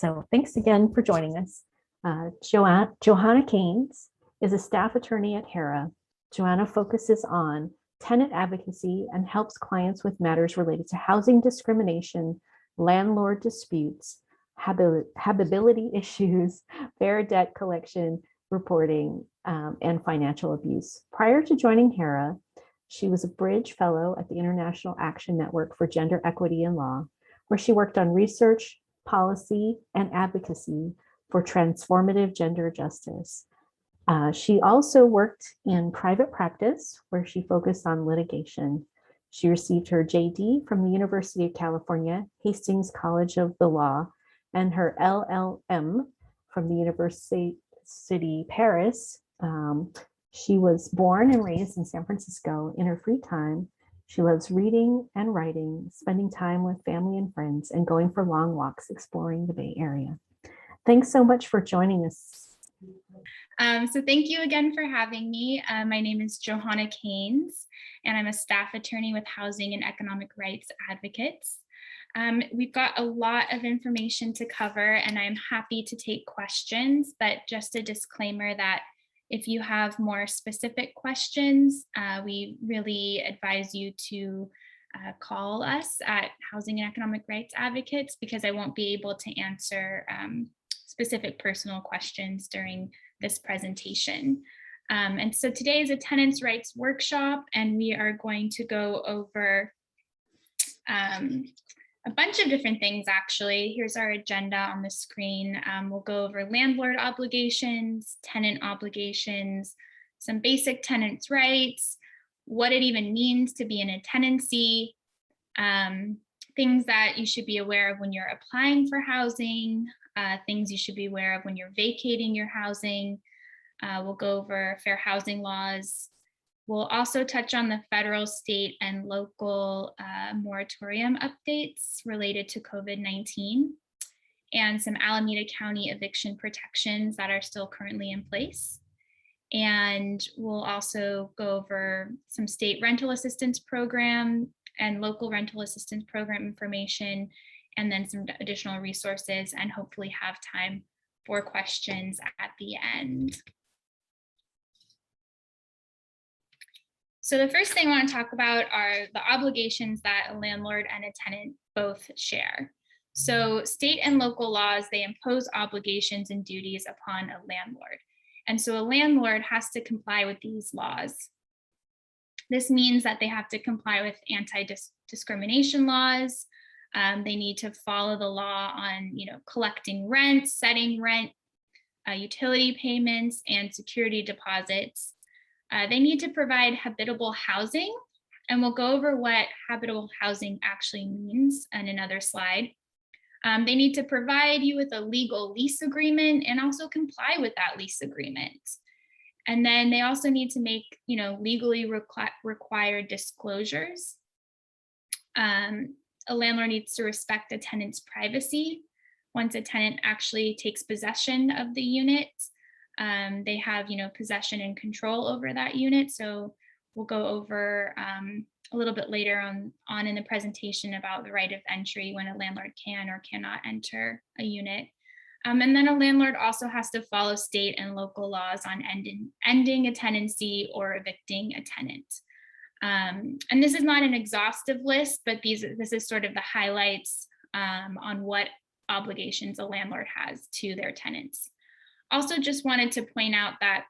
So thanks again for joining us. Johanna Keynes is a staff attorney at HERA. Johanna focuses on tenant advocacy and helps clients with matters related to housing discrimination, landlord disputes, habitability issues, fair debt collection, reporting, and financial abuse. Prior to joining HERA, she was a Bridge Fellow at the International Action Network for Gender Equity in Law, where she worked on research, policy, and advocacy for transformative gender justice. She also worked in private practice, where she focused on litigation. She received her JD from the University of California, Hastings College of the Law, and her LLM from the University Paris. She was born and raised in San Francisco. In her free time, she loves reading and writing, spending time with family and friends, and going for long walks exploring the Bay Area. Thanks so much for joining us. So thank you again for having me. My name is Johanna Keynes, and I'm a staff attorney with Housing and Economic Rights Advocates. We've got a lot of information to cover, and I'm happy to take questions, but just a disclaimer that if you have more specific questions, we really advise you to call us at Housing and Economic Rights Advocates, because I won't be able to answer specific personal questions during this presentation. And so today is a tenants rights workshop, and we are going to go over a bunch of different things, actually. Here's our agenda on the screen. We'll go over landlord obligations, tenant obligations, some basic tenants rights, what it even means to be in a tenancy, things that you should be aware of when you're applying for housing, things you should be aware of when you're vacating your housing. We'll go over fair housing laws. We'll also touch on the federal, state, and local moratorium updates related to COVID-19 and some Alameda County eviction protections that are still currently in place. And we'll also go over some state rental assistance program and local rental assistance program information, and then some additional resources, and hopefully have time for questions at the end. So the first thing I want to talk about are the obligations that a landlord and a tenant both share. So state and local laws, they impose obligations and duties upon a landlord. And so a landlord has to comply with these laws. This means that they have to comply with anti-discrimination laws. They need to follow the law on, collecting rent, setting rent, utility payments, and security deposits. They need to provide habitable housing, and we'll go over what habitable housing actually means in another slide. They need to provide you with a legal lease agreement and also comply with that lease agreement. And then they also need to make, legally required disclosures. A landlord needs to respect a tenant's privacy. Once a tenant actually takes possession of the unit, they have, possession and control over that unit. So we'll go over a little bit later on in the presentation about the right of entry when a landlord can or cannot enter a unit. And then a landlord also has to follow state and local laws on ending a tenancy or evicting a tenant. And this is not an exhaustive list, but this is sort of the highlights on what obligations a landlord has to their tenants. Also just wanted to point out that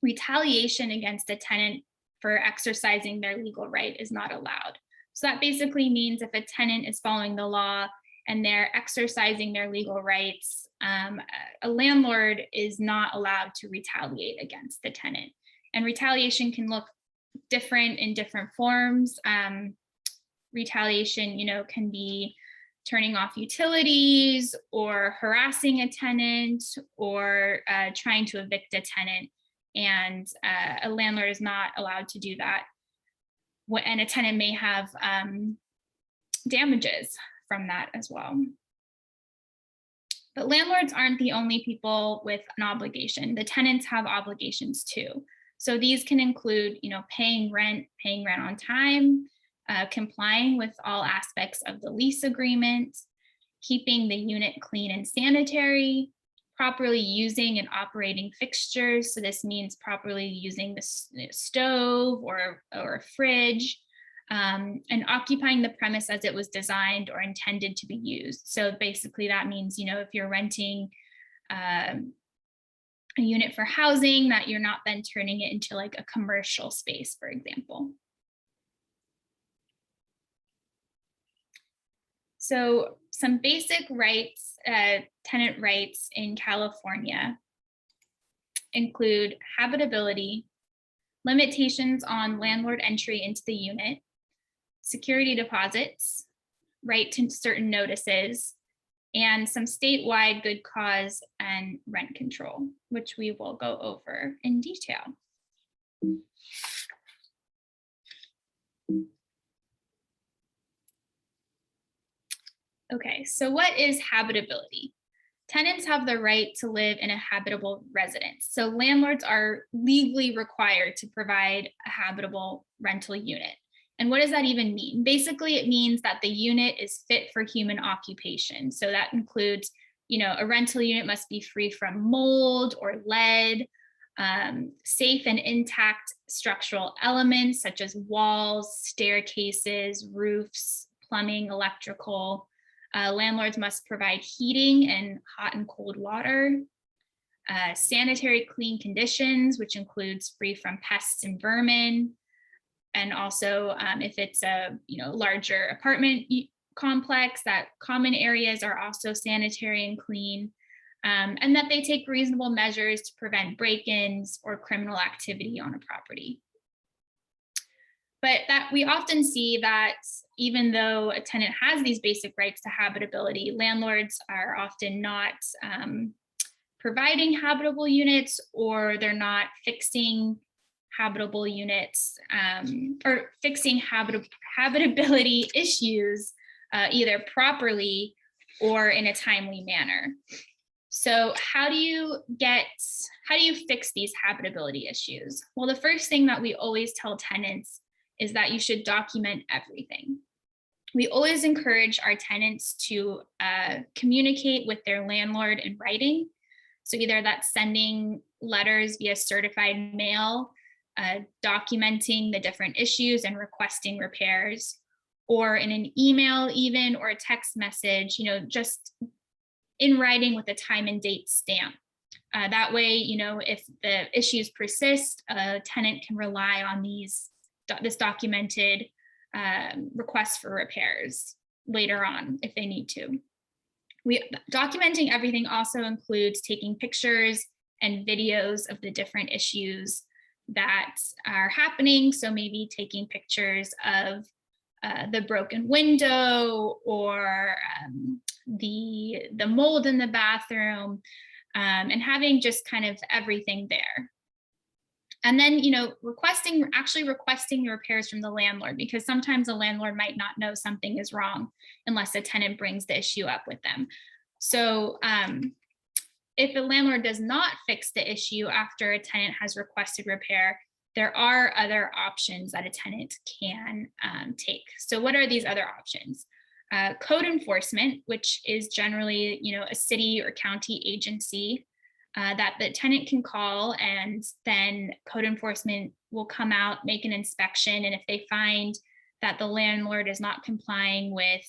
retaliation against a tenant for exercising their legal right is not allowed. So that basically means if a tenant is following the law and they're exercising their legal rights, a landlord is not allowed to retaliate against the tenant. And retaliation can look different in different forms. Retaliation, can be turning off utilities or harassing a tenant or trying to evict a tenant. And a landlord is not allowed to do that. And a tenant may have damages from that as well. But landlords aren't the only people with an obligation. The tenants have obligations too. So these can include, paying rent on time, complying with all aspects of the lease agreement, keeping the unit clean and sanitary, properly using and operating fixtures. So this means properly using the stove or a fridge, and occupying the premise as it was designed or intended to be used. So basically that means, if you're renting a unit for housing, that you're not then turning it into like a commercial space, for example. So some basic rights, tenant rights in California include habitability, limitations on landlord entry into the unit, security deposits, right to certain notices, and some statewide good cause and rent control, which we will go over in detail. Okay, so what is habitability? Tenants have the right to live in a habitable residence. So landlords are legally required to provide a habitable rental unit. And what does that even mean? Basically, it means that the unit is fit for human occupation. So that includes, a rental unit must be free from mold or lead, safe and intact structural elements such as walls, staircases, roofs, plumbing, electrical. Landlords must provide heating and hot and cold water, sanitary clean conditions, which includes free from pests and vermin. And also if it's a larger apartment complex, that common areas are also sanitary and clean, and that they take reasonable measures to prevent break-ins or criminal activity on a property. But that we often see that even though a tenant has these basic rights to habitability, landlords are often not providing habitable units, or they're not fixing habitable units or fixing habitability issues either properly or in a timely manner. So how do you fix these habitability issues? Well, the first thing that we always tell tenants is that you should document everything. We always encourage our tenants to communicate with their landlord in writing. So either that's sending letters via certified mail, documenting the different issues and requesting repairs, or in an email even, or a text message, just in writing with a time and date stamp. That way, if the issues persist, a tenant can rely on this documented request for repairs later on if they need to. Documenting everything also includes taking pictures and videos of the different issues that are happening. So maybe taking pictures of the broken window or the mold in the bathroom, and having just kind of everything there. And then, actually requesting repairs from the landlord, because sometimes the landlord might not know something is wrong unless a tenant brings the issue up with them. So if the landlord does not fix the issue after a tenant has requested repair, there are other options that a tenant can take. So what are these other options? Code enforcement, which is generally, a city or county agency that the tenant can call, and then code enforcement will come out, make an inspection, and if they find that the landlord is not complying with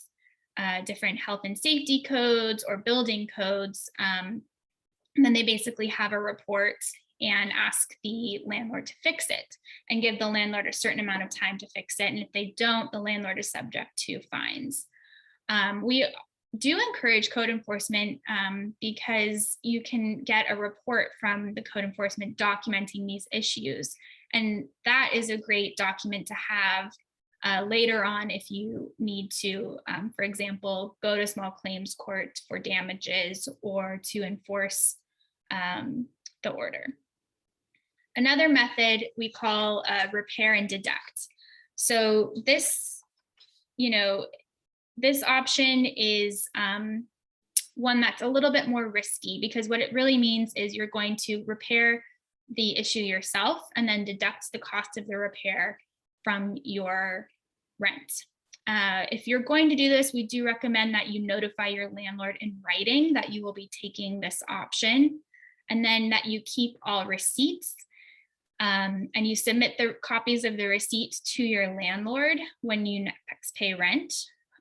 different health and safety codes or building codes, then they basically have a report and ask the landlord to fix it and give the landlord a certain amount of time to fix it. And if they don't, the landlord is subject to fines. We do encourage code enforcement because you can get a report from the code enforcement documenting these issues. And that is a great document to have later on if you need to, for example, go to small claims court for damages or to enforce the order. Another method we call repair and deduct. So this, this option is one that's a little bit more risky, because what it really means is you're going to repair the issue yourself and then deduct the cost of the repair from your rent. If you're going to do this, we do recommend that you notify your landlord in writing that you will be taking this option, and then that you keep all receipts, and you submit the copies of the receipts to your landlord when you next pay rent.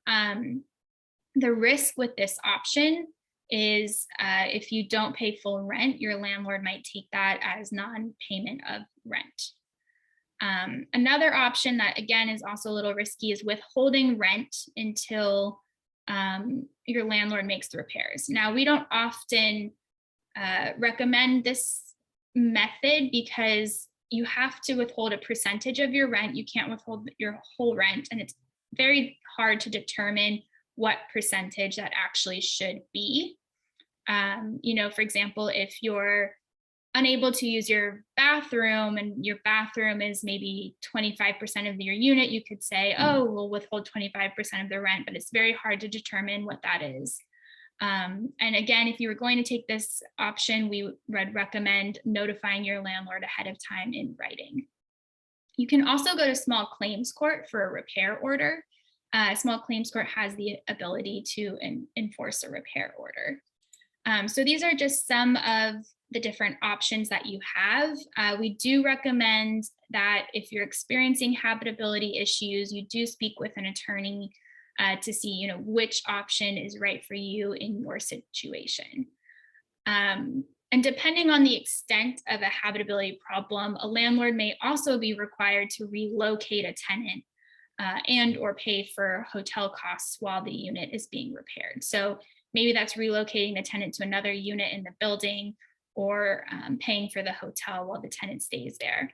The risk with this option is if you don't pay full rent, your landlord might take that as non-payment of rent. Another option that, again, is also a little risky is withholding rent until your landlord makes the repairs. Now, we don't often recommend this method because you have to withhold a percentage of your rent. You can't withhold your whole rent, and it's very hard to determine what percentage that actually should be. For example, if you're unable to use your bathroom and your bathroom is maybe 25% of your unit, you could say, oh, we'll withhold 25% of the rent, but it's very hard to determine what that is. And again, if you were going to take this option, we would recommend notifying your landlord ahead of time in writing. You can also go to small claims court for a repair order. Small claims court has the ability to enforce a repair order. So these are just some of the different options that you have. We do recommend that if you're experiencing habitability issues, you do speak with an attorney to see, which option is right for you in your situation. And depending on the extent of a habitability problem, a landlord may also be required to relocate a tenant and or pay for hotel costs while the unit is being repaired. So maybe that's relocating the tenant to another unit in the building, or paying for the hotel while the tenant stays there.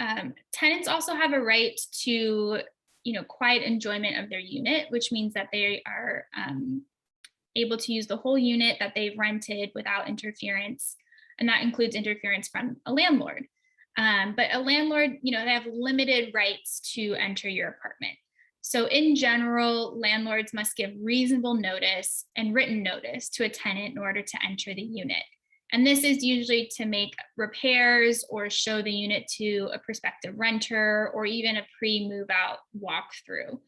Okay. Tenants also have a right to, quiet enjoyment of their unit, which means that they are able to use the whole unit that they've rented without interference. And that includes interference from a landlord. But a landlord, they have limited rights to enter your apartment. So in general, landlords must give reasonable notice and written notice to a tenant in order to enter the unit. And this is usually to make repairs or show the unit to a prospective renter, or even a pre-move out walkthrough.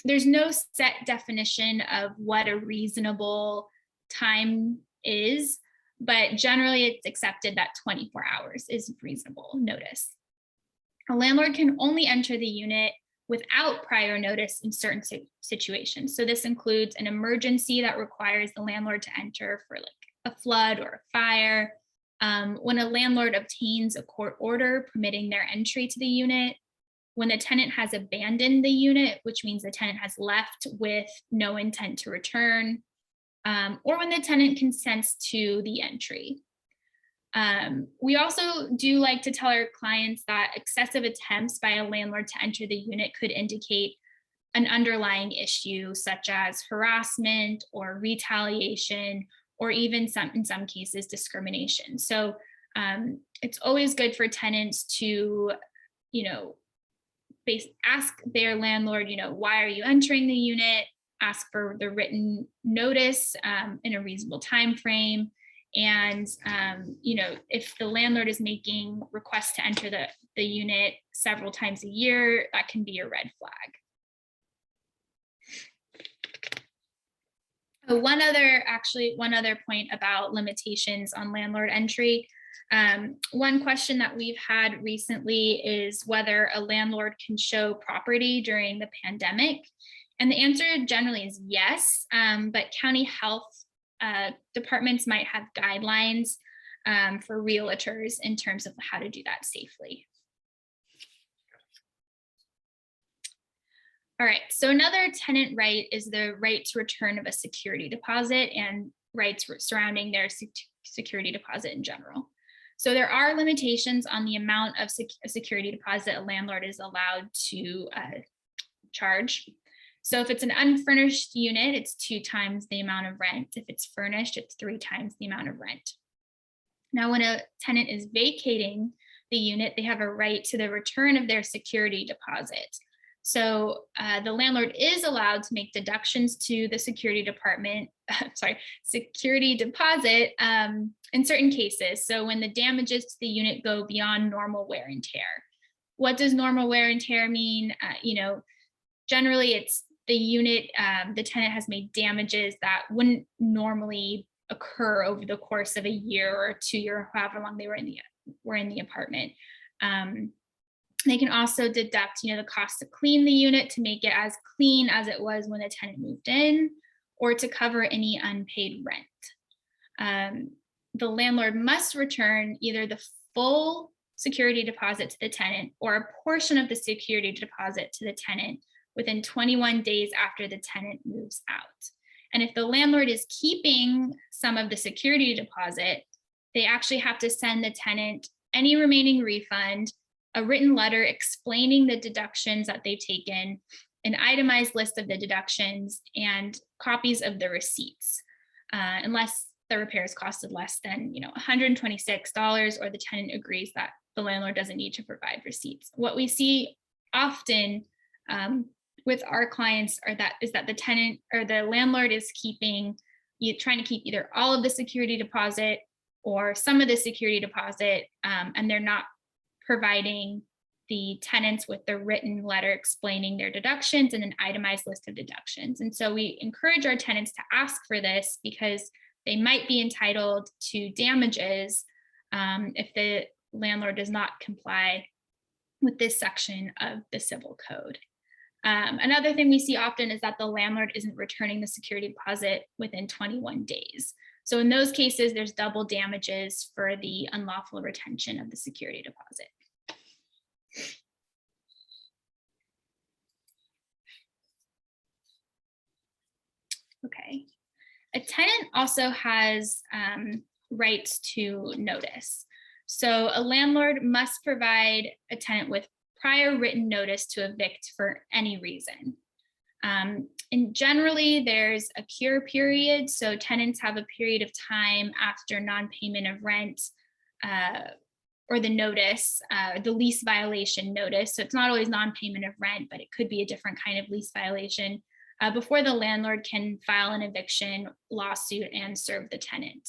There's no set definition of what a reasonable time is, but generally it's accepted that 24 hours is reasonable notice. A landlord can only enter the unit without prior notice in certain situations. So this includes an emergency that requires the landlord to enter for like a flood or a fire, when a landlord obtains a court order permitting their entry to the unit, when the tenant has abandoned the unit, which means the tenant has left with no intent to return, or when the tenant consents to the entry. We also do like to tell our clients that excessive attempts by a landlord to enter the unit could indicate an underlying issue, such as harassment or retaliation, or even in some cases, discrimination. So it's always good for tenants to, ask their landlord, why are you entering the unit? Ask for the written notice in a reasonable time frame. And, if the landlord is making requests to enter the unit several times a year, that can be a red flag. One other point about limitations on landlord entry. One question that we've had recently is whether a landlord can show property during the pandemic. And the answer generally is yes, but county health departments might have guidelines for realtors in terms of how to do that safely. All right, so another tenant right is the right to return of a security deposit and rights surrounding their security deposit in general. So there are limitations on the amount of a security deposit a landlord is allowed to charge. So if it's an unfurnished unit, it's 2 times the amount of rent. If it's furnished, it's 3 times the amount of rent. Now, when a tenant is vacating the unit, they have a right to the return of their security deposit. So the landlord is allowed to make deductions to the security department, security deposit in certain cases. So when the damages to the unit go beyond normal wear and tear. What does normal wear and tear mean? Generally it's the unit, the tenant has made damages that wouldn't normally occur over the course of a year or 2 years, or however long they were in the apartment. They can also deduct, the cost to clean the unit to make it as clean as it was when the tenant moved in, or to cover any unpaid rent. The landlord must return either the full security deposit to the tenant or a portion of the security deposit to the tenant within 21 days after the tenant moves out. And if the landlord is keeping some of the security deposit, they actually have to send the tenant any remaining refund, a written letter explaining the deductions that they've taken, an itemized list of the deductions, and copies of the receipts, unless the repairs costed less than $126, or the tenant agrees that the landlord doesn't need to provide receipts. What we see often with our clients is that the tenant or the landlord is trying to keep either all of the security deposit or some of the security deposit, and they're not providing the tenants with the written letter explaining their deductions and an itemized list of deductions. And so we encourage our tenants to ask for this because they might be entitled to damages if the landlord does not comply with this section of the civil code. Another thing we see often is that the landlord isn't returning the security deposit within 21 days. So in those cases, there's double damages for the unlawful retention of the security deposit. Okay. A tenant also has rights to notice. So a landlord must provide a tenant with prior written notice to evict for any reason. And generally there's a cure period. So tenants have a period of time after non-payment of rent or the notice, the lease violation notice. So it's not always non-payment of rent, but it could be a different kind of lease violation before the landlord can file an eviction lawsuit and serve the tenant.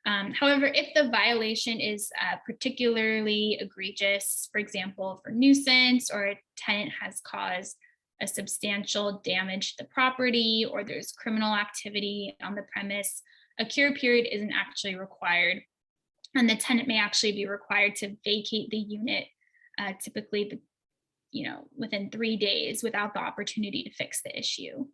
However, if the violation is particularly egregious, for example, for nuisance, or a tenant has caused a substantial damage to the property, or there's criminal activity on the premise, a cure period isn't actually required. And the tenant may actually be required to vacate the unit, typically within 3 days without the opportunity to fix the issue.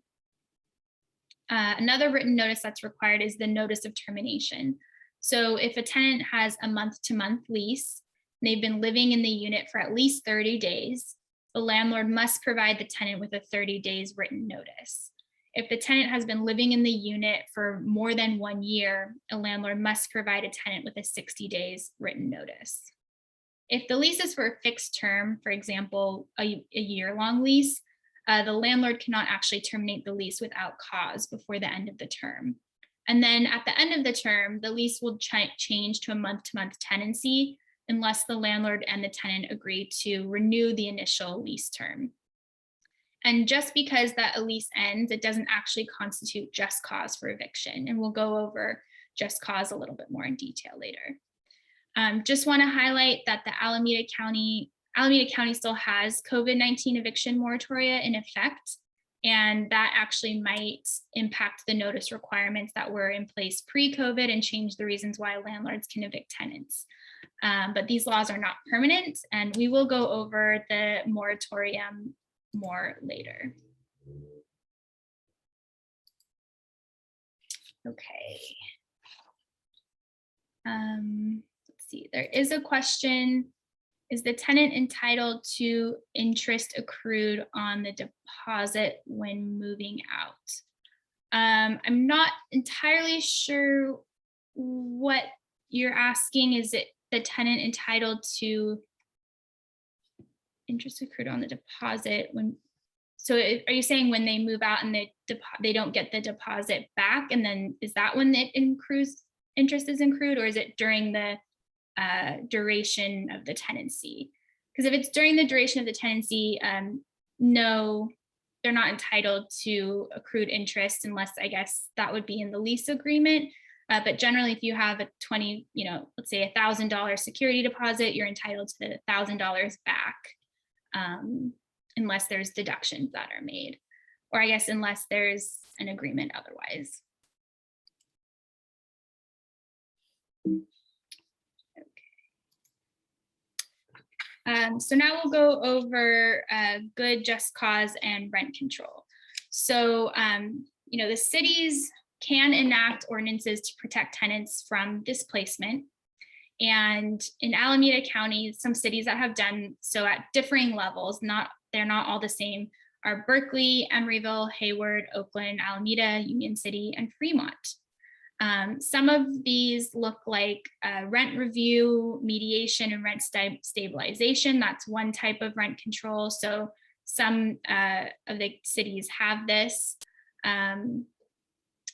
Another written notice that's required is the notice of termination. So if a tenant has a month-to-month lease, and they've been living in the unit for at least 30 days, the landlord must provide the tenant with a 30 days written notice. If the tenant has been living in the unit for more than 1 year, a landlord must provide a tenant with a 60 days written notice. If the lease is for a fixed term, for example, a year-long lease, the landlord cannot actually terminate the lease without cause before the end of the term. And then at the end of the term, the lease will change to a month-to-month tenancy unless the landlord and the tenant agree to renew the initial lease term. And just because that a lease ends, it doesn't actually constitute just cause for eviction. And we'll go over just cause a little bit more in detail later. Just want to highlight that the Alameda County still has COVID-19 eviction moratoria in effect, and that actually might impact the notice requirements that were in place pre-COVID and change the reasons why landlords can evict tenants. But these laws are not permanent, and we will go over the moratorium more later. Okay. Let's see, there is a question. Is the tenant entitled to interest accrued on the deposit when moving out? I'm not entirely sure what you're asking. Is it the tenant entitled to interest accrued on the deposit when? So are you saying when they move out and they don't get the deposit back, and then is that when interest is accrued, or is it during the duration of the tenancy? Because if it's during the duration of the tenancy, no, they're not entitled to accrued interest unless, I guess, that would be in the lease agreement. But generally, if you have a let's say $1,000 security deposit, you're entitled to the $1,000 back, unless there's deductions that are made, or I guess unless there's an agreement otherwise. So now we'll go over good, just cause, and rent control. So, the cities can enact ordinances to protect tenants from displacement. And in Alameda County, some cities that have done so at differing levels, they're not all the same, are Berkeley, Emeryville, Hayward, Oakland, Alameda, Union City, and Fremont. Some of these look like rent review, mediation, and rent stabilization. That's one type of rent control. So some of the cities have this.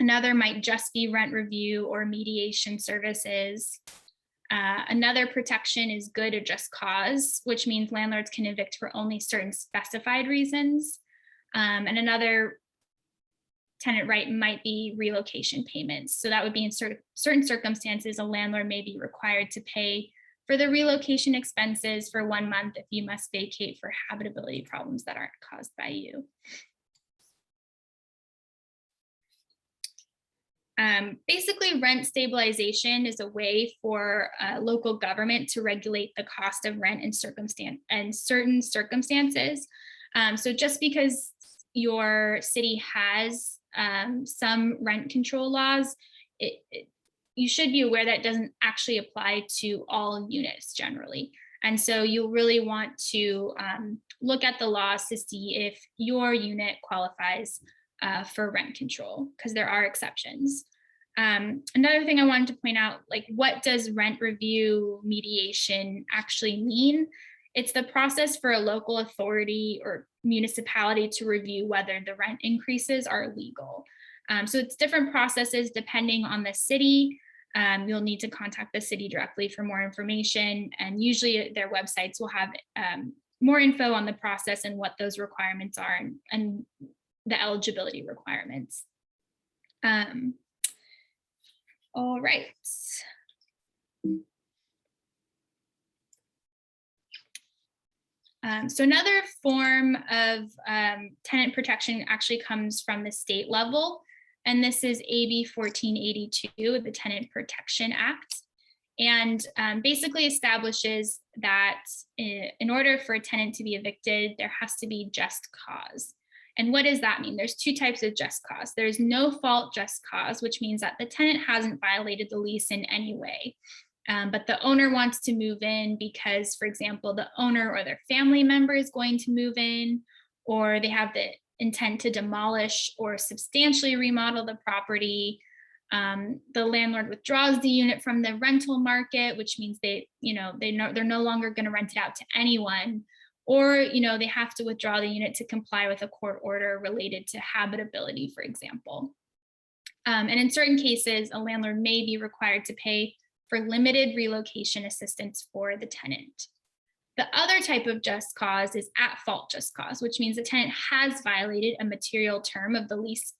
Another might just be rent review or mediation services. Another protection is good or just cause, which means landlords can evict for only certain specified reasons. And another tenant right might be relocation payments. So that would be in certain circumstances, a landlord may be required to pay for the relocation expenses for 1 month if you must vacate for habitability problems that aren't caused by you. Basically, rent stabilization is a way for local government to regulate the cost of rent in certain circumstances. So just because your city has some rent control laws, you should be aware that it doesn't actually apply to all units generally. And so you'll really want to look at the laws to see if your unit qualifies for rent control, because there are exceptions. Another thing I wanted to point out, like, what does rent review mediation actually mean? It's the process for a local authority or municipality to review whether the rent increases are legal. So it's different processes depending on the city. You'll need to contact the city directly for more information, and usually their websites will have more info on the process and what those requirements are and the eligibility requirements. All right. So another form of tenant protection actually comes from the state level, and this is AB 1482, the Tenant Protection Act, and basically establishes that in order for a tenant to be evicted, there has to be just cause. And what does that mean? There's two types of just cause. There's no fault just cause, which means that the tenant hasn't violated the lease in any way. But the owner wants to move in because, for example, the owner or their family member is going to move in, or they have the intent to demolish or substantially remodel the property. The landlord withdraws the unit from the rental market, which means they're no longer going to rent it out to anyone, or they have to withdraw the unit to comply with a court order related to habitability, for example. And in certain cases, a landlord may be required to pay for limited relocation assistance for the tenant. The other type of just cause is at fault just cause, which means the tenant has violated a material term of the lease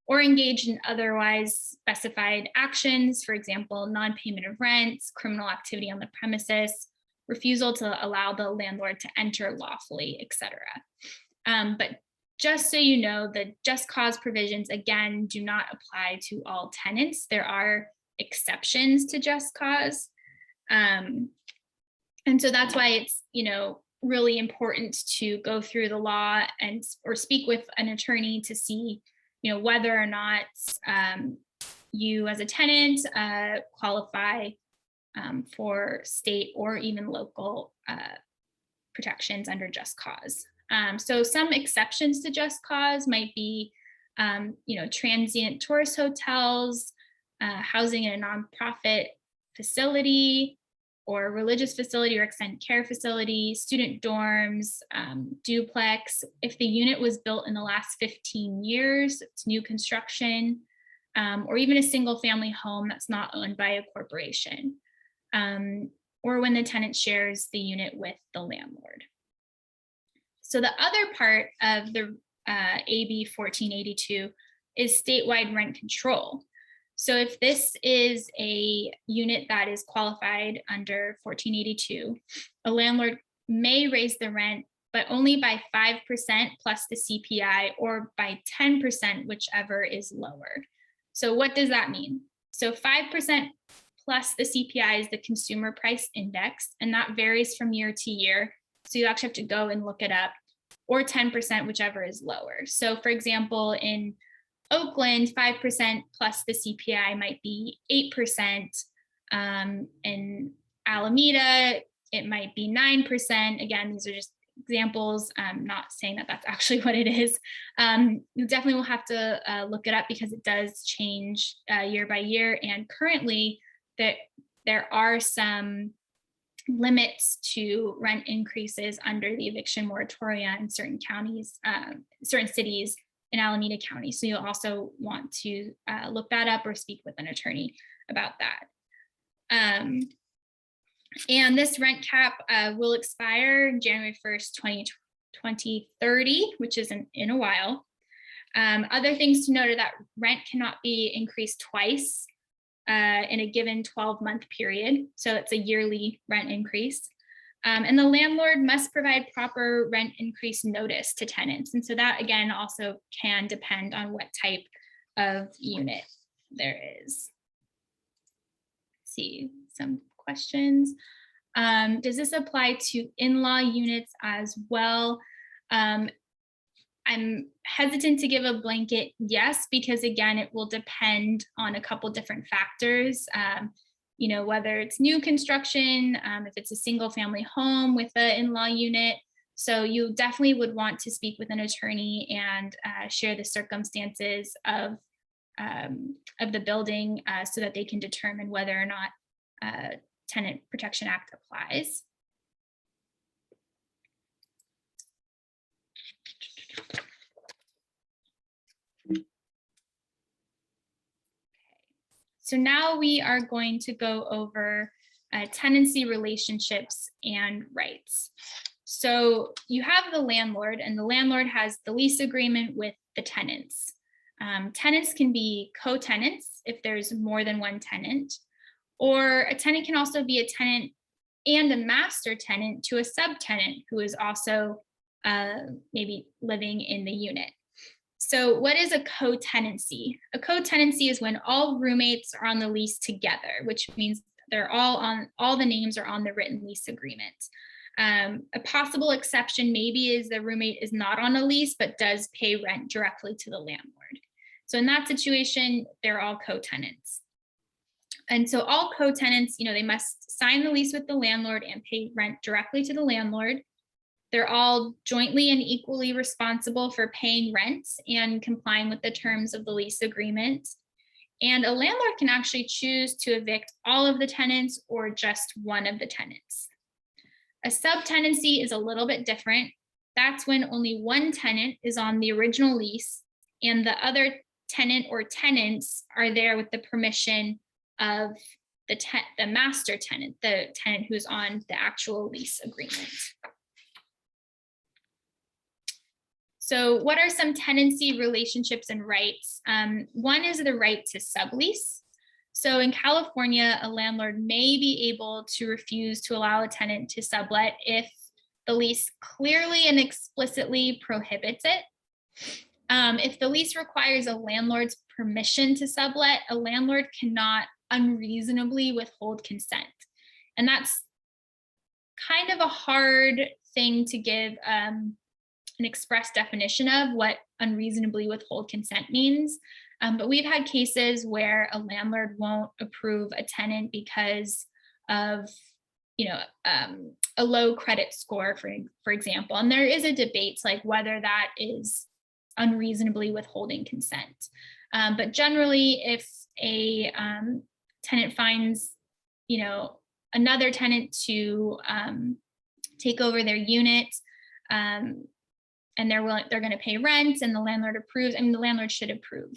or engaged in otherwise specified actions, for example, non-payment of rents, criminal activity on the premises, refusal to allow the landlord to enter lawfully, etc. But just so you know, the just cause provisions, again, do not apply to all tenants. There are exceptions to just cause. And so that's why it's, really important to go through the law or speak with an attorney to see, whether or not you as a tenant qualify for state or even local protections under just cause. So some exceptions to just cause might be, transient tourist hotels, housing in a nonprofit facility or religious facility or extended care facility, student dorms, duplex. If the unit was built in the last 15 years, it's new construction, or even a single family home that's not owned by a corporation, or when the tenant shares the unit with the landlord. So the other part of the AB 1482 is statewide rent control. So if this is a unit that is qualified under 1482, a landlord may raise the rent, but only by 5% plus the CPI, or by 10%, whichever is lower. So what does that mean? So 5% plus the CPI is the consumer price index, and that varies from year to year. So you actually have to go and look it up, or 10%, whichever is lower. So for example, in Oakland, 5% plus the CPI might be 8%. In Alameda, it might be 9%. Again, these are just examples. I'm not saying that that's actually what it is. You definitely will have to look it up, because it does change year by year. And currently, there are some limits to rent increases under the eviction moratorium in certain counties, certain cities in Alameda County. So you'll also want to look that up or speak with an attorney about that. And this rent cap will expire January 1st, 2030, which is in a while. Other things to note are that rent cannot be increased twice in a given 12-month period. So it's a yearly rent increase. And the landlord must provide proper rent increase notice to tenants. And so that, again, also can depend on what type of unit there is. Let's see some questions. Does this apply to in-law units as well? I'm hesitant to give a blanket yes, because again, it will depend on a couple different factors. You know, whether it's new construction, if it's a single family home with an in-law unit. So you definitely would want to speak with an attorney and share the circumstances of the building so that they can determine whether or not Tenant Protection Act applies. So now we are going to go over tenancy relationships and rights. So you have the landlord, and the landlord has the lease agreement with the tenants. Tenants can be co-tenants if there's more than one tenant, or a tenant can also be a tenant and a master tenant to a subtenant who is also maybe living in the unit. So what is a co-tenancy? A co-tenancy is when all roommates are on the lease together, which means they're all the names are on the written lease agreement. A possible exception maybe is the roommate is not on a lease, but does pay rent directly to the landlord. So in that situation, they're all co-tenants. And so all co-tenants, you know, they must sign the lease with the landlord and pay rent directly to the landlord. They're all jointly and equally responsible for paying rent and complying with the terms of the lease agreement. And a landlord can actually choose to evict all of the tenants or just one of the tenants. A subtenancy is a little bit different. That's when only one tenant is on the original lease and the other tenant or tenants are there with the permission of the master tenant, the tenant who's on the actual lease agreement. So what are some tenancy relationships and rights? One is the right to sublease. So in California, a landlord may be able to refuse to allow a tenant to sublet if the lease clearly and explicitly prohibits it. If the lease requires a landlord's permission to sublet, a landlord cannot unreasonably withhold consent. And that's kind of a hard thing to give an express definition of what unreasonably withhold consent means. But we've had cases where a landlord won't approve a tenant because of, you know, a low credit score, for example. And there is a debate like whether that is unreasonably withholding consent. But generally, if a tenant finds, you know, another tenant to take over their unit, and they're going to pay rent and the landlord approves, I mean, the landlord should approve.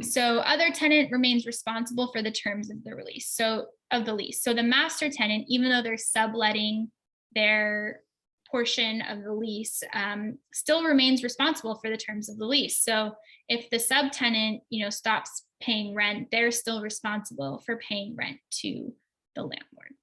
So other tenant remains responsible for the terms of the lease. So the master tenant, even though they're subletting their portion of the lease still remains responsible for the terms of the lease. So if the subtenant, stops paying rent, they're still responsible for paying rent to the landlord.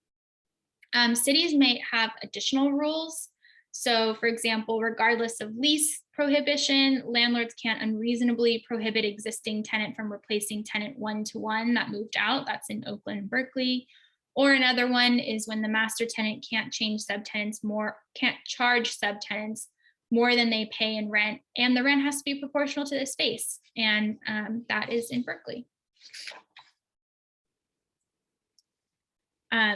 Cities may have additional rules. So for example, regardless of lease prohibition, landlords can't unreasonably prohibit existing tenant from replacing tenant one-to-one that moved out. That's in Oakland and Berkeley. Or another one is when the master tenant can't charge subtenants more than they pay in rent, and the rent has to be proportional to the space. And that is in Berkeley.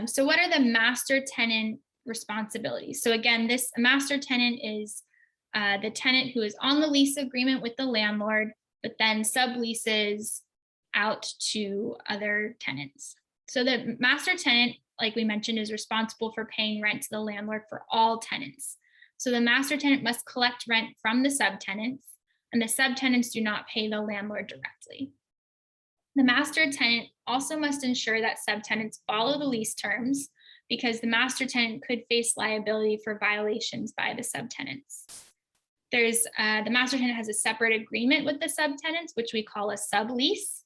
So what are the master tenant responsibilities? So again, a master tenant is the tenant who is on the lease agreement with the landlord, but then subleases out to other tenants. So the master tenant, like we mentioned, is responsible for paying rent to the landlord for all tenants. So the master tenant must collect rent from the subtenants, and the subtenants do not pay the landlord directly. The master tenant also must ensure that subtenants follow the lease terms, because the master tenant could face liability for violations by the subtenants. The master tenant has a separate agreement with the subtenants, which we call a sublease.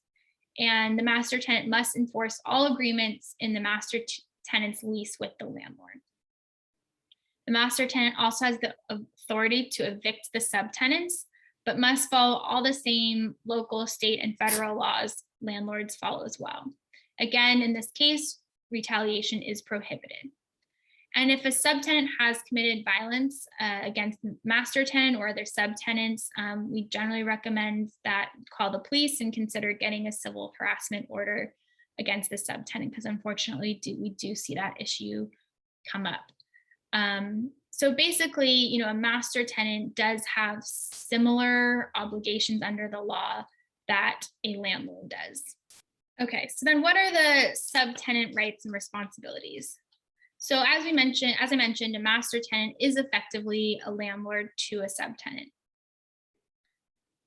And the master tenant must enforce all agreements in the master tenant's lease with the landlord. The master tenant also has the authority to evict the subtenants, but must follow all the same local, state, and federal laws landlords follow as well. Again, in this case, retaliation is prohibited. And if a subtenant has committed violence against the master tenant or other subtenants, we generally recommend that call the police and consider getting a civil harassment order against the subtenant, because unfortunately we do see that issue come up. So basically, a master tenant does have similar obligations under the law that a landlord does. Okay, so then what are the subtenant rights and responsibilities? So as I mentioned, a master tenant is effectively a landlord to a subtenant.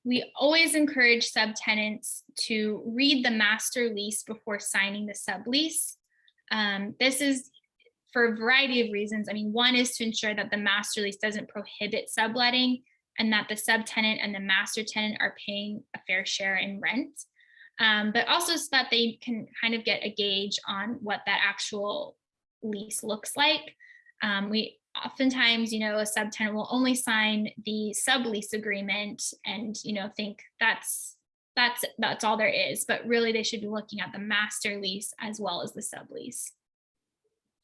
We always encourage subtenants to read the master lease before signing the sublease. This is for a variety of reasons. One is to ensure that the master lease doesn't prohibit subletting, and that the subtenant and the master tenant are paying a fair share in rent. But also so that they can kind of get a gauge on what that actual lease looks like. We oftentimes, a subtenant will only sign the sublease agreement and, think that's all there is, but really they should be looking at the master lease as well as the sublease.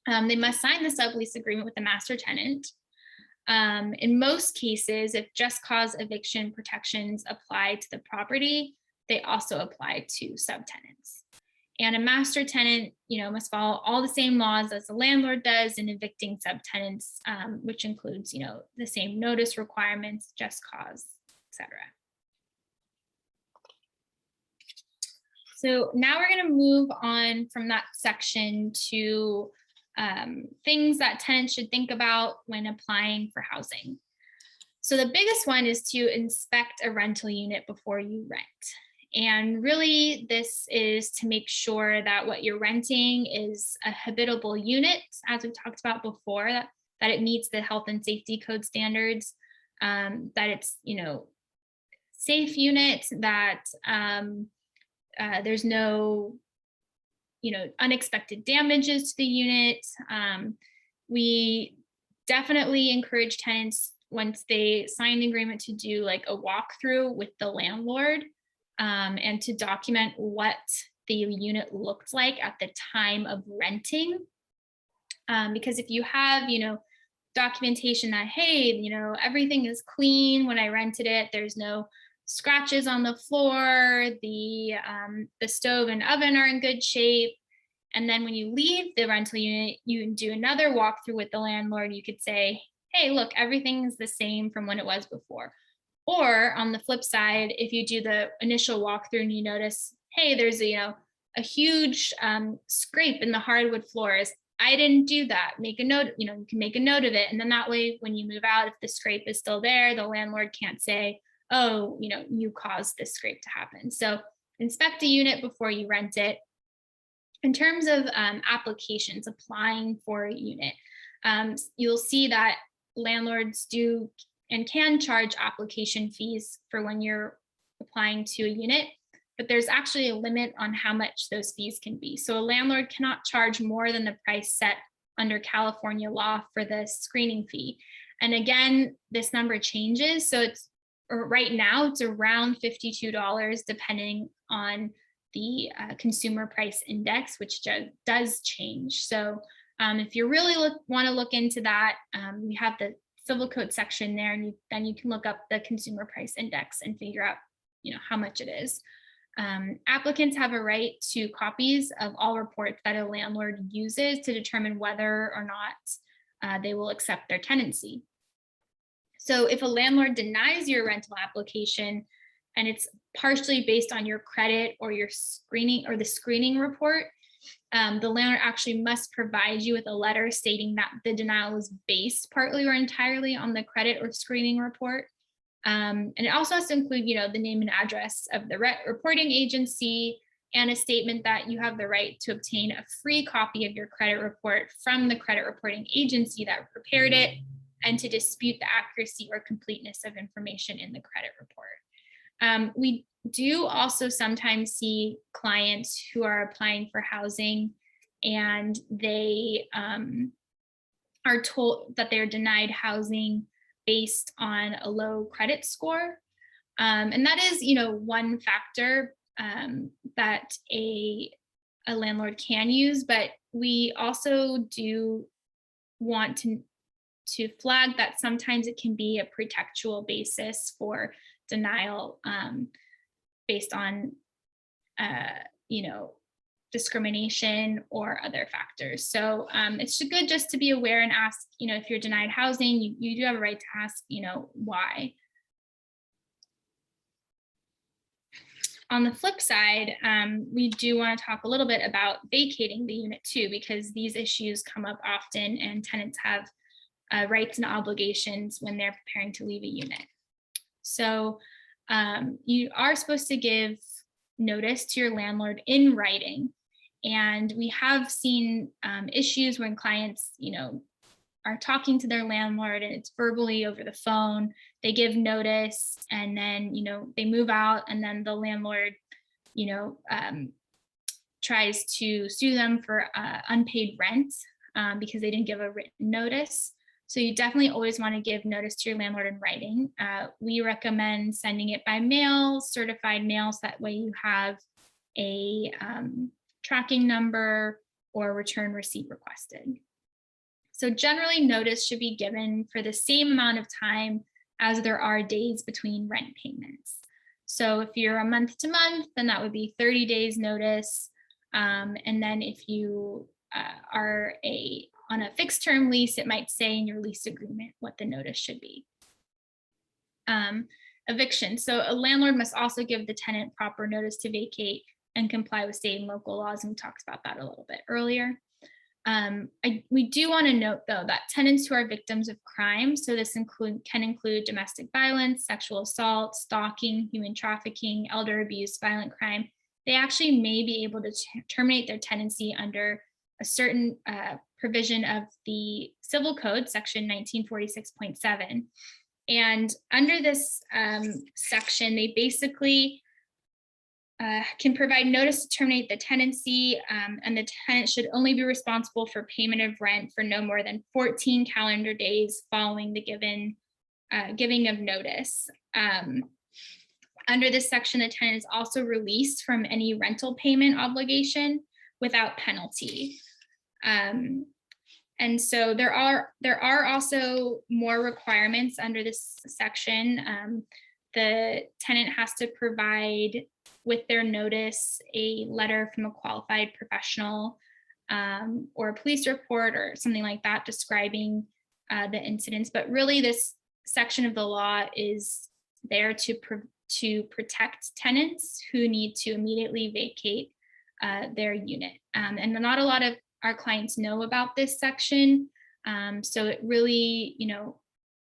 They must sign the sublease agreement with the master tenant. In most cases, if just cause eviction protections apply to the property, they also apply to subtenants. And a master tenant, must follow all the same laws as the landlord does in evicting subtenants, which includes, the same notice requirements, just cause, etc. So now we're going to move on from that section to things that tenants should think about when applying for housing. So the biggest one is to inspect a rental unit before you rent. And really, this is to make sure that what you're renting is a habitable unit, as we've talked about before, that it meets the health and safety code standards, that it's, safe unit, that there's no, unexpected damages to the unit. We definitely encourage tenants, once they sign the agreement, to do like a walkthrough with the landlord. And to document what the unit looked like at the time of renting. Because if you have, documentation that, hey, everything is clean when I rented it, there's no scratches on the floor, the stove and oven are in good shape. And then when you leave the rental unit, you do another walkthrough with the landlord, you could say, hey, look, everything's the same from when it was before. Or on the flip side, if you do the initial walkthrough and you notice, hey, there's a huge scrape in the hardwood floors, I didn't do that. Make a note, you can make a note of it. And then that way, when you move out, if the scrape is still there, the landlord can't say, oh, you caused this scrape to happen. So inspect a unit before you rent it. In terms of applications, applying for a unit, you'll see that landlords do and can charge application fees for when you're applying to a unit, but there's actually a limit on how much those fees can be. So a landlord cannot charge more than the price set under California law for the screening fee. And again, this number changes. So it's right now it's around $52 depending on the consumer price index, which does change. So if you really want to look into that, we have the civil code section there, and then you can look up the consumer price index and figure out, how much it is. Applicants have a right to copies of all reports that a landlord uses to determine whether or not they will accept their tenancy. So if a landlord denies your rental application and it's partially based on your credit or your screening or the screening report, the landlord actually must provide you with a letter stating that the denial is based partly or entirely on the credit or screening report. And it also has to include, the name and address of the reporting agency and a statement that you have the right to obtain a free copy of your credit report from the credit reporting agency that prepared it, and to dispute the accuracy or completeness of information in the credit report. We do also sometimes see clients who are applying for housing and they are told that they're denied housing based on a low credit score. And that is, one factor that a landlord can use, but we also do want to flag that sometimes it can be a pretextual basis for denial based on, discrimination or other factors. So it's good just to be aware and ask, if you're denied housing, you do have a right to ask, why. On the flip side, we do want to talk a little bit about vacating the unit too, because these issues come up often and tenants have rights and obligations when they're preparing to leave a unit. So you are supposed to give notice to your landlord in writing. And we have seen issues when clients, are talking to their landlord and it's verbally over the phone. They give notice and then, they move out, and then the landlord, tries to sue them for unpaid rent because they didn't give a written notice. So you definitely always want to give notice to your landlord in writing. We recommend sending it by mail, certified mail, so that way you have a tracking number or return receipt requested. So generally notice should be given for the same amount of time as there are days between rent payments. So if you're a month to month, then that would be 30 days notice. And then if you are on a fixed term lease, it might say in your lease agreement what the notice should be. Eviction. So a landlord must also give the tenant proper notice to vacate and comply with state and local laws. And we talked about that a little bit earlier. We do want to note, though, that tenants who are victims of crime, so this can include domestic violence, sexual assault, stalking, human trafficking, elder abuse, violent crime, they actually may be able to terminate their tenancy under a certain provision of the Civil Code, section 1946.7. And under this section, they basically can provide notice to terminate the tenancy, and the tenant should only be responsible for payment of rent for no more than 14 calendar days following the giving of notice. Under this section, the tenant is also released from any rental payment obligation without penalty. And so there are also more requirements under this section. The tenant has to provide with their notice a letter from a qualified professional or a police report or something like that describing the incidents. But really this section of the law is there to protect tenants who need to immediately vacate their unit. And not a lot of our clients know about this section. So it really,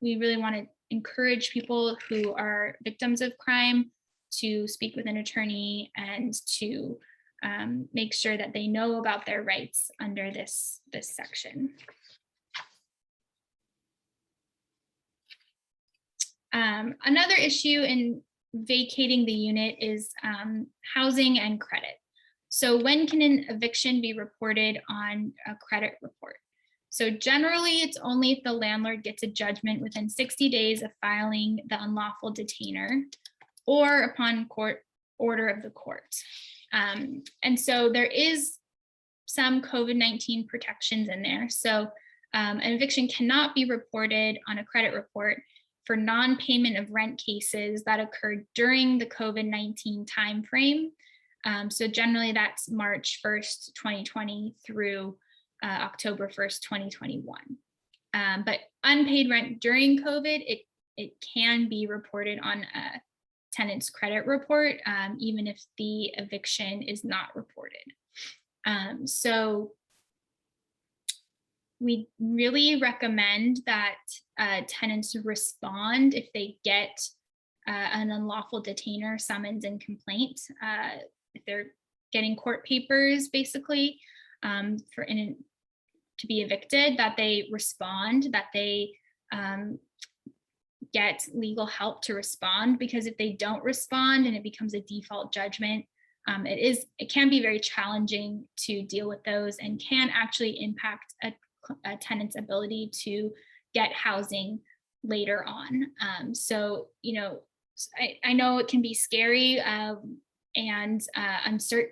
we really want to encourage people who are victims of crime to speak with an attorney and to make sure that they know about their rights under this section. Another issue in vacating the unit is housing and credit. So when can an eviction be reported on a credit report? So generally, it's only if the landlord gets a judgment within 60 days of filing the unlawful detainer or upon court order of the court. And so there is some COVID-19 protections in there. So an eviction cannot be reported on a credit report for non-payment of rent cases that occurred during the COVID-19 timeframe. So generally that's March 1st, 2020 through October 1st, 2021. But unpaid rent during COVID, it can be reported on a tenant's credit report, even if the eviction is not reported. So we really recommend that tenants respond if they get an unlawful detainer, summons, and complaint. If they're getting court papers, basically, to be evicted, that they respond, that they get legal help to respond, because if they don't respond and it becomes a default judgment, it can be very challenging to deal with those and can actually impact a tenant's ability to get housing later on. So, I know it can be scary and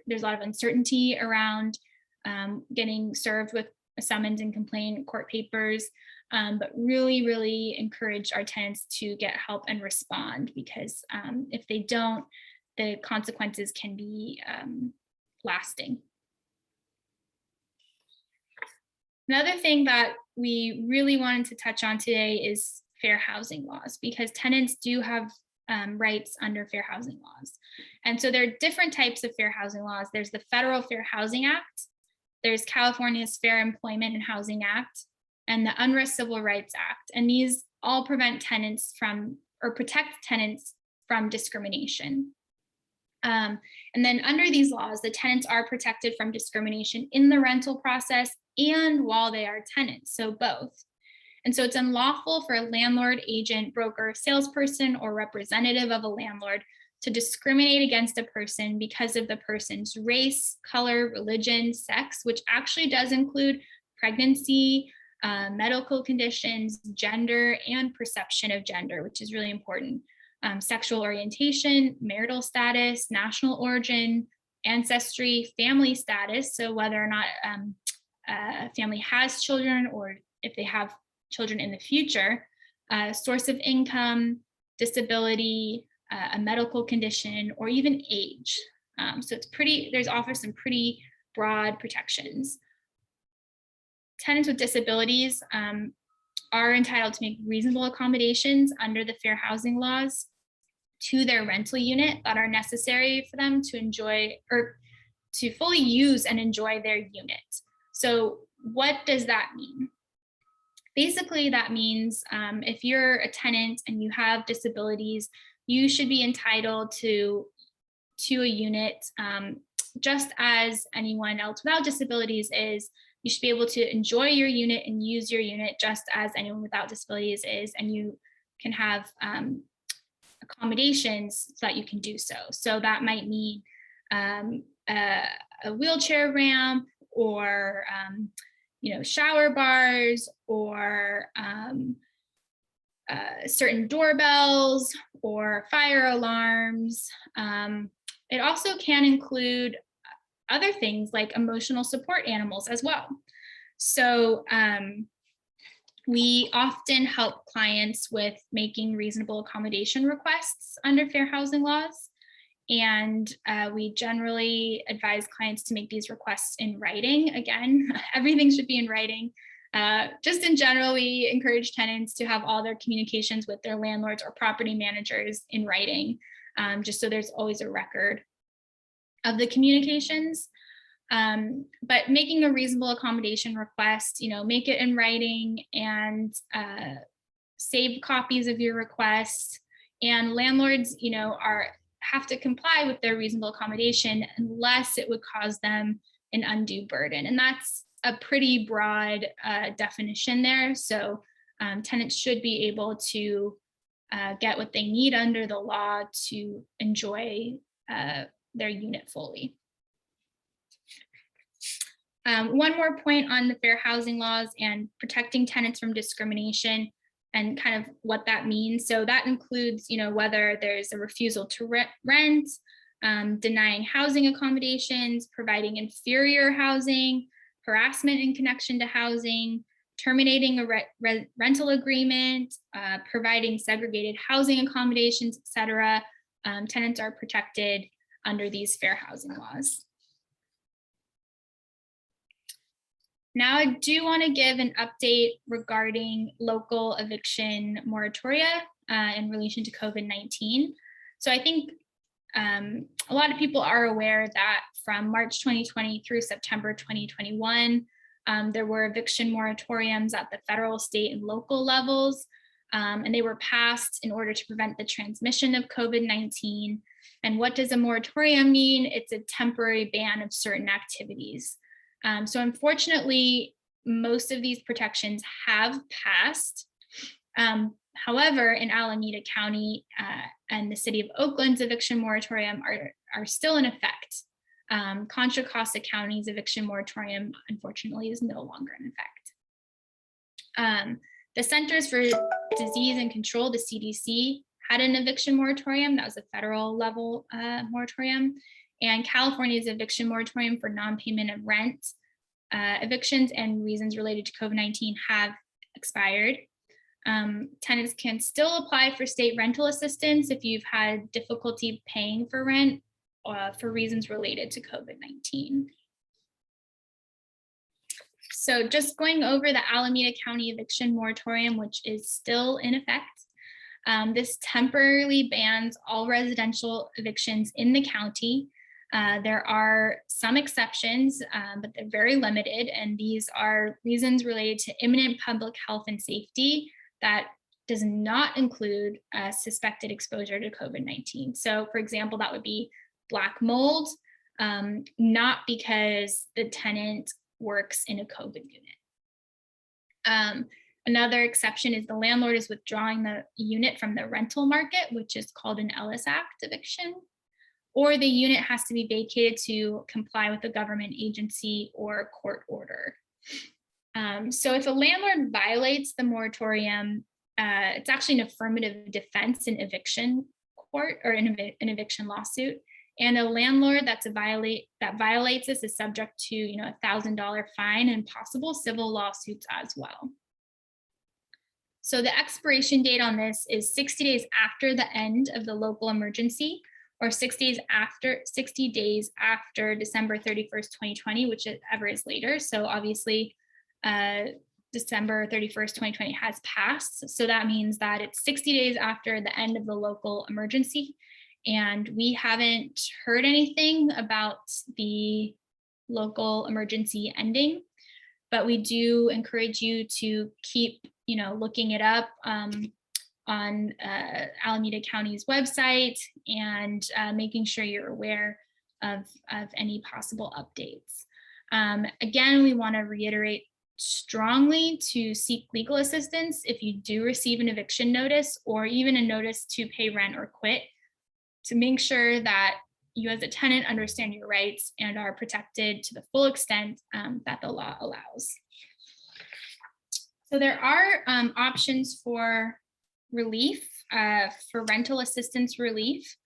there's a lot of uncertainty around getting served with a summons and complaint court papers, but really, really encourage our tenants to get help and respond, because if they don't, the consequences can be lasting. Another thing that we really wanted to touch on today is fair housing laws, because tenants do have rights under fair housing laws. And so there are different types of fair housing laws. There's the Federal Fair Housing Act, there's California's Fair Employment and Housing Act, and the Unrest Civil Rights Act. And these all protect tenants from discrimination. And then under these laws, the tenants are protected from discrimination in the rental process and while they are tenants, so both. And so it's unlawful for a landlord, agent, broker, salesperson, or representative of a landlord to discriminate against a person because of the person's race, color, religion, sex, which actually does include pregnancy, medical conditions, gender, and perception of gender, which is really important. Sexual orientation, marital status, national origin, ancestry, family status, so whether or not a family has children or if they have children in the future, source of income, disability, a medical condition, or even age. So there's offers some pretty broad protections. Tenants with disabilities are entitled to make reasonable accommodations under the fair housing laws to their rental unit that are necessary for them to enjoy or to fully use and enjoy their unit. So what does that mean? Basically, that means if you're a tenant and you have disabilities, you should be entitled to a unit just as anyone else without disabilities is. You should be able to enjoy your unit and use your unit just as anyone without disabilities is, and you can have accommodations so that you can do so. So that might mean a wheelchair ramp, or shower bars, or certain doorbells, or fire alarms. It also can include other things like emotional support animals as well. So we often help clients with making reasonable accommodation requests under fair housing laws. And we generally advise clients to make these requests in writing. Again, everything should be in writing. Just in general, we encourage tenants to have all their communications with their landlords or property managers in writing, just so there's always a record of the communications. But making a reasonable accommodation request, make it in writing and save copies of your request. And landlords, have to comply with their reasonable accommodation unless it would cause them an undue burden. And that's a pretty broad definition there. So tenants should be able to get what they need under the law to enjoy their unit fully. One more point on the fair housing laws and protecting tenants from discrimination and kind of what that means. So that includes, whether there's a refusal to rent, denying housing accommodations, providing inferior housing, harassment in connection to housing, terminating a rental agreement, providing segregated housing accommodations, etc. Tenants are protected under these fair housing laws. Now, I do want to give an update regarding local eviction moratoria in relation to COVID-19. So I think a lot of people are aware that from March 2020 through September 2021, there were eviction moratoriums at the federal, state, and local levels, and they were passed in order to prevent the transmission of COVID-19. And what does a moratorium mean? It's a temporary ban of certain activities. So unfortunately, most of these protections have passed. However, in Alameda County and the city of Oakland's eviction moratorium are still in effect. Contra Costa County's eviction moratorium, unfortunately, is no longer in effect. The Centers for Disease and Control, the CDC, had an eviction moratorium. That was a federal level moratorium. And California's eviction moratorium for non-payment of rent, evictions, and reasons related to COVID-19 have expired. Tenants can still apply for state rental assistance if you've had difficulty paying for rent for reasons related to COVID-19. So just going over the Alameda County eviction moratorium, which is still in effect. This temporarily bans all residential evictions in the county. There are some exceptions, but they're very limited, and these are reasons related to imminent public health and safety that does not include suspected exposure to COVID-19. So for example, that would be black mold, not because the tenant works in a COVID unit. Another exception is the landlord is withdrawing the unit from the rental market, which is called an Ellis Act eviction, or the unit has to be vacated to comply with a government agency or court order. So if a landlord violates the moratorium, it's actually an affirmative defense in eviction court or in an eviction lawsuit. And a landlord that violates this is subject to $1,000 fine and possible civil lawsuits as well. So the expiration date on this is 60 days after the end of the local emergency, or 60 days after December 31st, 2020, whichever is later. So obviously, December 31st, 2020 has passed. So that means that it's 60 days after the end of the local emergency. And we haven't heard anything about the local emergency ending, but we do encourage you to keep, looking it up on Alameda County's website and making sure you're aware of any possible updates. Again, we want to reiterate strongly to seek legal assistance if you do receive an eviction notice or even a notice to pay rent or quit, to make sure that you as a tenant understand your rights and are protected to the full extent that the law allows. So there are options for relief, for rental assistance relief.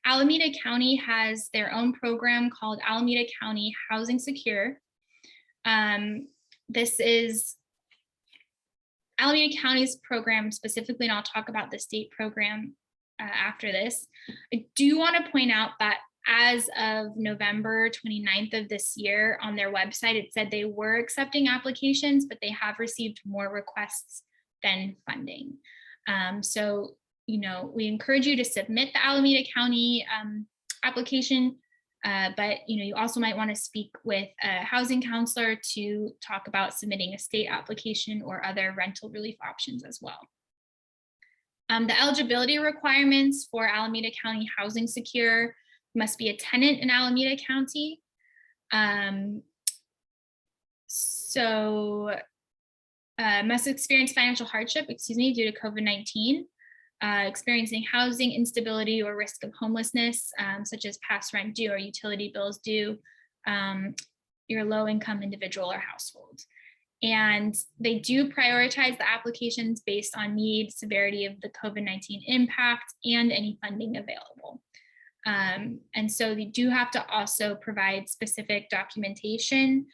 Alameda County has their own program called Alameda County Housing Secure. This is Alameda County's program specifically, and I'll talk about the state program after this. I do want to point out that as of November 29th of this year on their website, it said they were accepting applications, but they have received more requests than funding. So, we encourage you to submit the Alameda County application, but, you also might want to speak with a housing counselor to talk about submitting a state application or other rental relief options as well. The eligibility requirements for Alameda County Housing Secure must be a tenant in Alameda County. Must experience financial hardship, due to COVID-19. experiencing housing instability or risk of homelessness, such as past rent due or utility bills due, your low-income individual or household. And they do prioritize the applications based on need, severity of the COVID-19 impact, and any funding available. And so they do have to also provide specific documentation.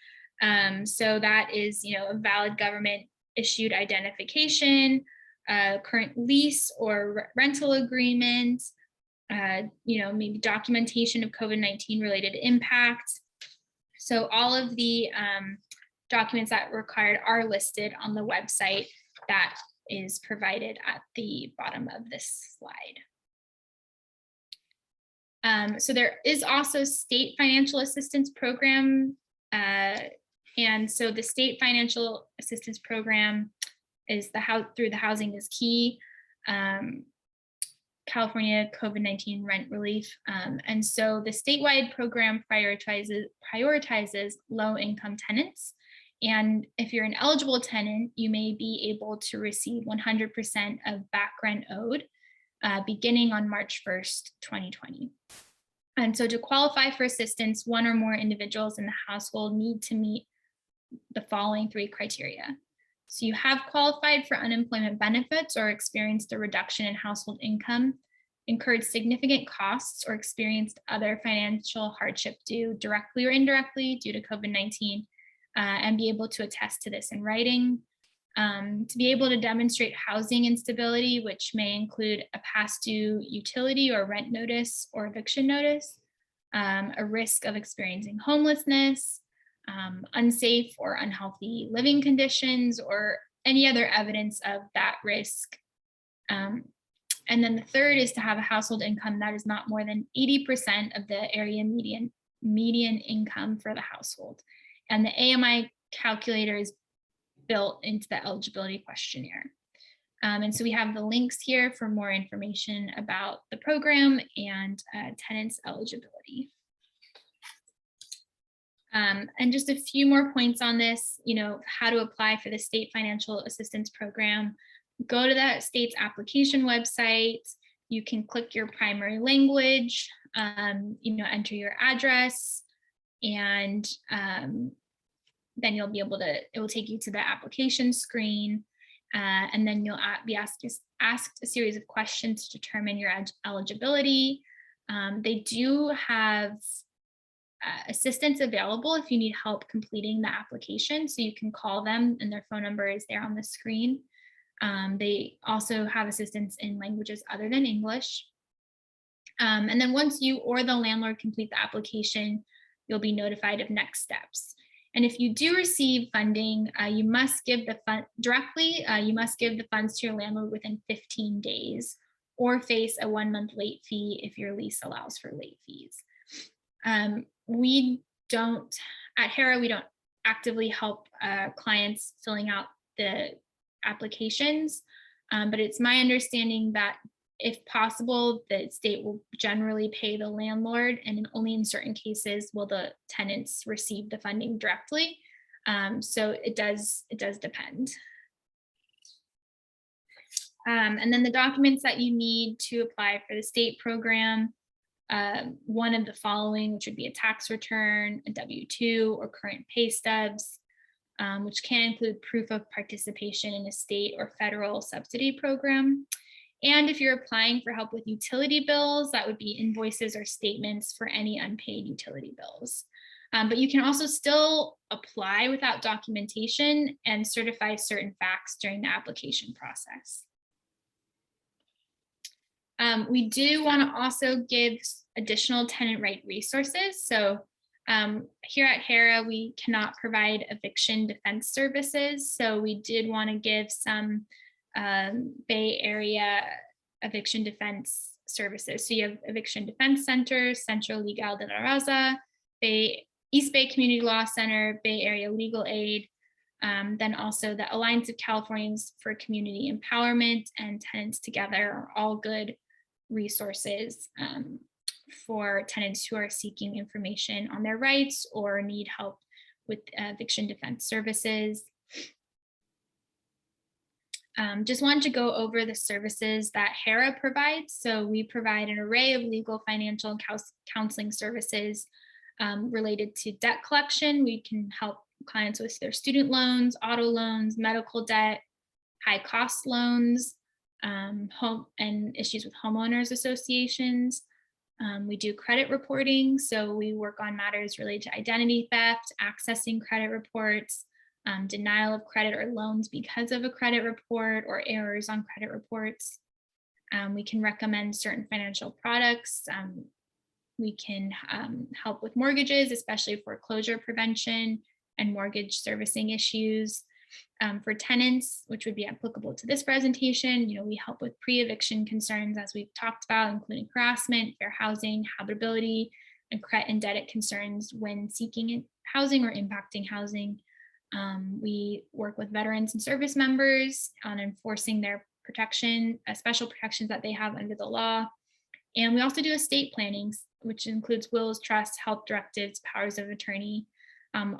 So that is, a valid government issued identification, current lease or rental agreement, maybe documentation of COVID-19 related impact. So all of the documents that are required are listed on the website that is provided at the bottom of this slide. So there is also state financial assistance program. And so the state financial assistance program is through the Housing is Key, California COVID-19 rent relief. And so the statewide program prioritizes low-income tenants. And if you're an eligible tenant, you may be able to receive 100% of back rent owed beginning on March 1st, 2020. And so to qualify for assistance, one or more individuals in the household need to meet the following 3 criteria. So you have qualified for unemployment benefits or experienced a reduction in household income, incurred significant costs or experienced other financial hardship due directly or indirectly due to COVID-19, and be able to attest to this in writing. To be able to demonstrate housing instability, which may include a past due utility or rent notice or eviction notice, a risk of experiencing homelessness, unsafe or unhealthy living conditions, or any other evidence of that risk. And then the third is to have a household income that is not more than 80% of the area median income for the household. And the AMI calculator is built into the eligibility questionnaire. And so we have the links here for more information about the program and tenants eligibility. And just a few more points on this, how to apply for the state financial assistance program. Go to that state's application website. You can click your primary language, enter your address, and then you'll be able to, it will take you to the application screen, and then you'll be asked a series of questions to determine your eligibility. They do have assistance available if you need help completing the application, so you can call them and their phone number is there on the screen. They also have assistance in languages other than English. And then once you or the landlord complete the application, you'll be notified of next steps. And if you do receive funding, you must give the fund directly, you must give the funds to your landlord within 15 days or face a 1-month late fee if your lease allows for late fees. We don't, at HERA, we don't actively help clients filling out the applications, but it's my understanding that if possible, the state will generally pay the landlord, and only in certain cases will the tenants receive the funding directly. So it does depend. And then the documents that you need to apply for the state program, one of the following, which would be a tax return, a W-2, or current pay stubs, which can include proof of participation in a state or federal subsidy program. And if you're applying for help with utility bills, that would be invoices or statements for any unpaid utility bills. But you can also still apply without documentation and certify certain facts during the application process. We do want to also give additional tenant right resources. So here at HERA, we cannot provide eviction defense services. So we did want to give some Bay Area eviction defense services. So you have Eviction Defense Center, Centro Legal de la Raza, East Bay Community Law Center, Bay Area Legal Aid, then also the Alliance of Californians for Community Empowerment and Tenants Together are all good resources for tenants who are seeking information on their rights or need help with eviction defense services. Just wanted to go over the services that HERA provides. So we provide an array of legal, financial, and counseling services related to debt collection. We can help clients with their student loans, auto loans, medical debt, high cost loans, home and issues with homeowners associations. We do credit reporting. So we work on matters related to identity theft, accessing credit reports, denial of credit or loans because of a credit report or errors on credit reports. We can recommend certain financial products. We can help with mortgages, especially foreclosure prevention and mortgage servicing issues. For tenants, which would be applicable to this presentation, we help with pre-eviction concerns, as we've talked about, including harassment, fair housing, habitability, and credit and debt concerns when seeking housing or impacting housing. We work with veterans and service members on enforcing their protection, special protections that they have under the law. And we also do estate planning, which includes wills, trusts, health directives, powers of attorney.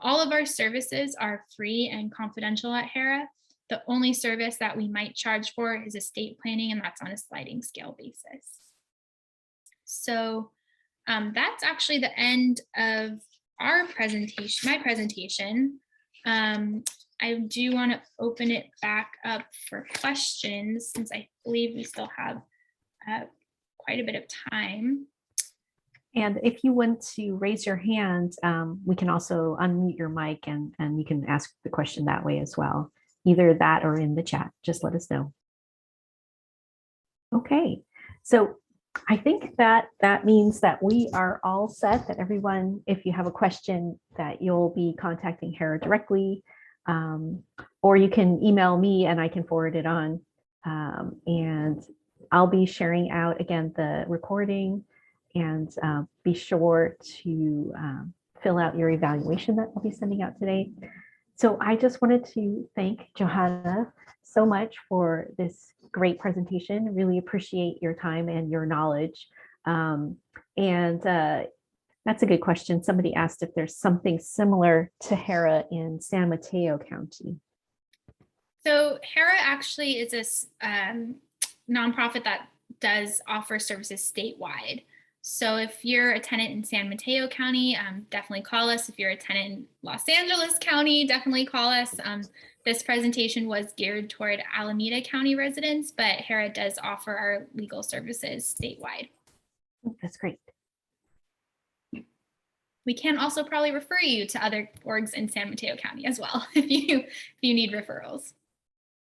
All of our services are free and confidential at HERA. The only service that we might charge for is estate planning, and that's on a sliding scale basis. So that's actually the end of our presentation, my presentation. I do want to open it back up for questions, since I believe we still have quite a bit of time. And if you want to raise your hand, we can also unmute your mic and you can ask the question that way as well. Either that or in the chat, just let us know. Okay, so I think that means that we are all set, that everyone, if you have a question, that you'll be contacting HERA directly, or you can email me and I can forward it on. And I'll be sharing out again the recording, and be sure to fill out your evaluation that I'll be sending out today. So I just wanted to thank Johanna so much for this great presentation. Really appreciate your time and your knowledge. That's a good question. Somebody asked if there's something similar to HERA in San Mateo County. So HERA actually is a nonprofit that does offer services statewide. So if you're a tenant in San Mateo County, definitely call us. If you're a tenant in Los Angeles County, definitely call us. This presentation was geared toward Alameda County residents, but HERA does offer our legal services statewide. That's great. We can also probably refer you to other orgs in San Mateo County as well if you need referrals.